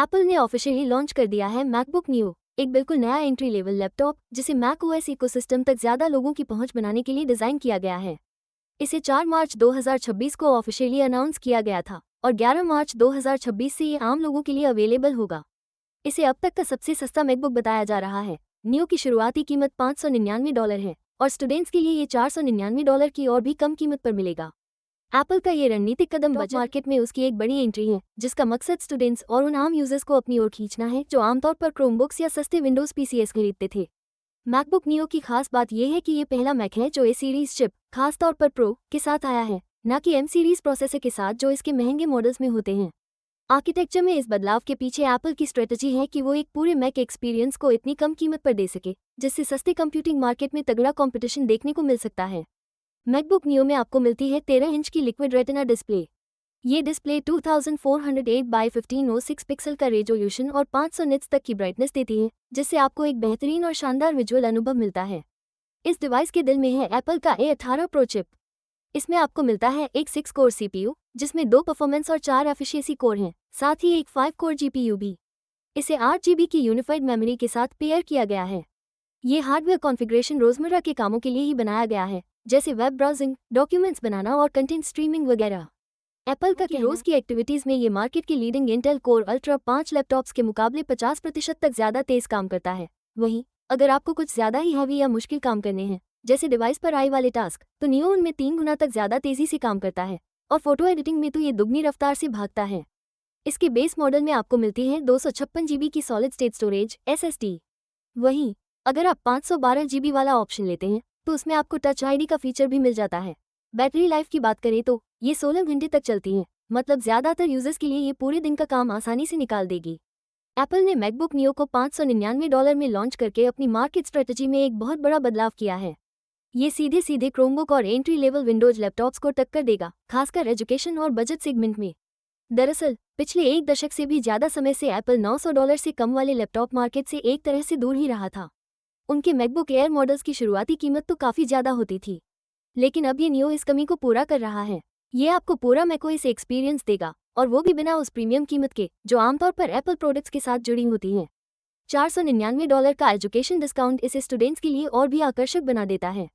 Apple ने officially launch कर दिया है मैकबुक न्यू, एक बिल्कुल नया एंट्री लेवल लैपटॉप जिसे मैक ओएस इकोसिस्टम तक ज्यादा लोगों की पहुंच बनाने के लिए डिजाइन किया गया है। इसे 4 मार्च 2026 को ऑफिशियली अनाउंस किया गया था और 11 मार्च 2026 से ये आम लोगों के लिए अवेलेबल होगा। इसे अब तक का सबसे सस्ता मैकबुक बताया जा रहा है। न्यू की शुरुआती कीमत $599 है और स्टूडेंट्स के लिए ये $499 की और भी कम कीमत पर मिलेगा। एप्पल का ये रणनीतिक कदम बजट मार्केट में उसकी एक बड़ी एंट्री है, जिसका मकसद स्टूडेंट्स और उन आम यूजर्स को अपनी ओर खींचना है जो आमतौर पर क्रोमबुक्स या सस्ते विंडोज पीसीएस खरीदते थे। मैकबुक नियो की खास बात यह है कि ये पहला मैक है जो ए सीरीज चिप, खासतौर पर प्रो, के साथ आया है, न कि एम सीरीज प्रोसेसर के साथ जो इसके महंगे मॉडल्स में होते हैं। आर्किटेक्चर में इस बदलाव के पीछे एप्पल की स्ट्रेटजी है कि वो एक पूरे मैक एक्सपीरियंस को इतनी कम कीमत पर दे सके जिससे सस्ते कंप्यूटिंग मार्केट में तगड़ा कंपटीशन देखने को मिल सकता है। मैकबुक नियो में आपको मिलती है 13 इंच की लिक्विड रेटिना डिस्प्ले। ये डिस्प्ले 2408 बाई 1506 पिक्सल का रेजोल्यूशन और 500 निट्स तक की ब्राइटनेस देती है, जिससे आपको एक बेहतरीन और शानदार विजुअल अनुभव मिलता है। इस डिवाइस के दिल में है एप्पल का A18 प्रो चिप। इसमें आपको मिलता है एक 6 कोर CPU, जिसमें 2 परफॉर्मेंस और 4 एफिशिएंसी कोर हैं, साथ ही एक 5 कोर GPU भी। इसे 8 GB की यूनिफाइड मेमोरी के साथ पेयर किया गया है। ये हार्डवेयर कॉन्फ़िगरेशन रोजमर्रा के कामों के लिए ही बनाया गया है, जैसे वेब ब्राउजिंग, डॉक्यूमेंट्स बनाना और कंटेंट स्ट्रीमिंग वगैरह। एप्पल का रोज की एक्टिविटीज़ में ये मार्केट की leading Intel core ultra 5 laptops के मुकाबले 50% तक ज़्यादा तेज़ काम करता है। वहीं अगर आपको कुछ ज़्यादा ही हैवी या मुश्किल काम करने हैं, जैसे डिवाइस पर आई वाले टास्क, तो नियो उनमें 3 गुना तक ज़्यादा तेज़ी से काम करता है और फोटो एडिटिंग में तो ये दुगनी रफ्तार से भागता है। इसके बेस मॉडल में आपको मिलती है 256 GB की सॉलिड स्टेट स्टोरेज SSD। वहीं अगर आप 512 GB वाला ऑप्शन लेते हैं तो उसमें आपको टच आईडी का फीचर भी मिल जाता है। बैटरी लाइफ की बात करें तो ये 16 घंटे तक चलती है, मतलब ज़्यादातर यूजर्स के लिए ये पूरे दिन का काम आसानी से निकाल देगी। एप्पल ने मैकबुक नियो को $599 में लॉन्च करके अपनी मार्केट स्ट्रेटजी में एक बहुत बड़ा बदलाव किया है। ये सीधे सीधे क्रोमबुक और एंट्री लेवल विंडोज लैपटॉप्स को टक्कर देगा, खासकर एजुकेशन और बजट सेगमेंट में। दरअसल पिछले एक दशक से भी ज़्यादा समय से एप्पल $900 से कम वाले लैपटॉप मार्केट से एक तरह से दूर ही रहा था। उनके मैकबुक एयर मॉडल्स की शुरुआती कीमत तो काफ़ी ज़्यादा होती थी, लेकिन अब ये नियो इस कमी को पूरा कर रहा है। ये आपको पूरा मैकओएस एक्सपीरियंस देगा, और वो भी बिना उस प्रीमियम कीमत के जो आमतौर पर एप्पल प्रोडक्ट्स के साथ जुड़ी होती हैं। $499 का एजुकेशन डिस्काउंट इसे स्टूडेंट्स के लिए और भी आकर्षक बना देता है।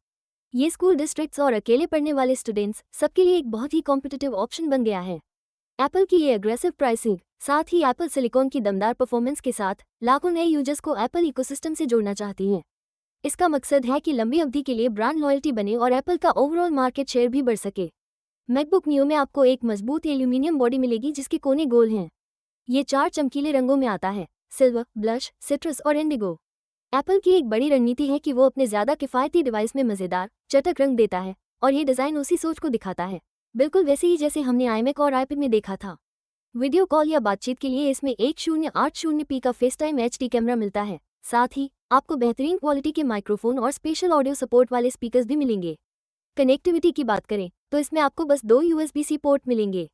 ये स्कूल डिस्ट्रिक्ट्स और अकेले पढ़ने वाले स्टूडेंट्स सबके लिए एक बहुत ही कॉम्पिटिटिव ऑप्शन बन गया है। एप्पल की ये अग्रेसिव प्राइसिंग, साथ ही एप्पल सिलिकॉन की दमदार परफॉर्मेंस के साथ लाखों नए यूजर्स को एप्पल इकोसिस्टम से जोड़ना चाहती हैं। इसका मकसद है कि लंबी अवधि के लिए ब्रांड लॉयल्टी बने और एप्पल का ओवरऑल मार्केट शेयर भी बढ़ सके। मैकबुक नियो में आपको एक मजबूत एल्यूमिनियम बॉडी मिलेगी जिसके कोने गोल हैं। ये 4 चमकीले रंगों में आता है, सिल्वर, ब्लश, सिट्रस और इंडिगो। एप्पल की एक बड़ी रणनीति है कि वो अपने ज़्यादा किफ़ायती डिवाइस में मज़ेदार, चटक रंग देता है, और ये डिज़ाइन उसी सोच को दिखाता है, बिल्कुल वैसे ही जैसे हमने आईमैक और आईपैड में देखा था। वीडियो कॉल या बातचीत के लिए इसमें 1080p का फेसटाइम HD कैमरा मिलता है, साथ ही आपको बेहतरीन क्वालिटी के माइक्रोफोन और स्पेशल ऑडियो सपोर्ट वाले स्पीकर्स भी मिलेंगे। कनेक्टिविटी की बात करें तो इसमें आपको बस 2 USB-C पोर्ट मिलेंगे।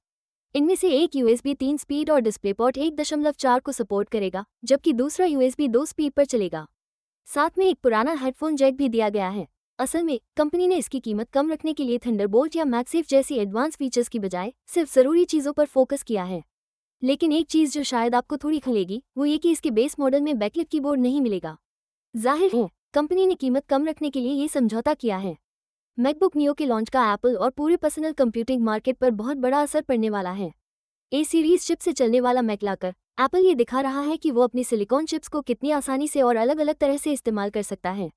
इनमें से एक USB 3 स्पीड और डिस्प्ले पोर्ट 1.4 को सपोर्ट करेगा, जबकि दूसरा USB 2 स्पीड पर चलेगा। साथ में एक पुराना हेडफोन जैक भी दिया गया है। असल में कंपनी ने इसकी कीमत कम रखने के लिए थंडरबोल्ट या मैगसेफ जैसी एडवांस फीचर्स की बजाय सिर्फ ज़रूरी चीज़ों पर फोकस किया है। लेकिन एक चीज़ जो शायद आपको थोड़ी खलेगी वो ये कि इसके बेस मॉडल में बैकलिट कीबोर्ड नहीं मिलेगा। जाहिर है कंपनी ने कीमत कम रखने के लिए ये समझौता किया है। मैकबुक नियो के लॉन्च का एप्पल और पूरे पर्सनल कंप्यूटिंग मार्केट पर बहुत बड़ा असर पड़ने वाला है। ए सीरीज चिप से चलने वाला मैक लाकर एप्पल ये दिखा रहा है कि वो अपनी सिलिकॉन चिप्स को कितनी आसानी से और अलग अलग तरह से इस्तेमाल कर सकता है।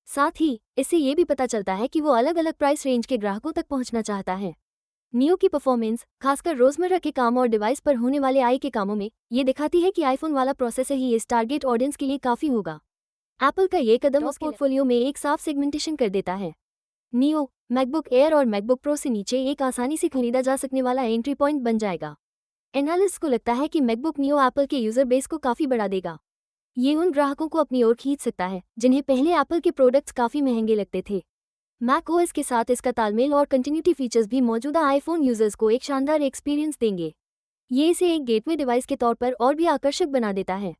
साथ ही इससे ये भी पता चलता है कि वो अलग अलग प्राइस रेंज के ग्राहकों तक पहुंचना चाहता है। नियो की परफॉर्मेंस, खासकर रोजमर्रा के काम और डिवाइस पर होने वाले आई के कामों में, ये दिखाती है कि आईफोन वाला प्रोसेसर ही इस टारगेट ऑडियंस के लिए काफ़ी होगा। एप्पल का ये कदम उस पोर्टफोलियो में एक साफ सेगमेंटेशन कर देता है। नियो मैकबुक एयर और मैकबुक प्रो से नीचे एक आसानी से खरीदा जा सकने वाला एंट्री पॉइंट बन जाएगा। एनालिस्ट को लगता है कि मैकबुक नियो एप्पल के यूजर बेस को काफ़ी बढ़ा देगा। ये उन ग्राहकों को अपनी ओर खींच सकता है जिन्हें पहले एप्पल के प्रोडक्ट्स काफ़ी महंगे लगते थे। मैक ओएस के साथ इसका तालमेल और कंटिन्यूटी फीचर्स भी मौजूदा आईफोन यूजर्स को एक शानदार एक्सपीरियंस देंगे। ये इसे एक गेटवे डिवाइस के तौर पर और भी आकर्षक बना देता है।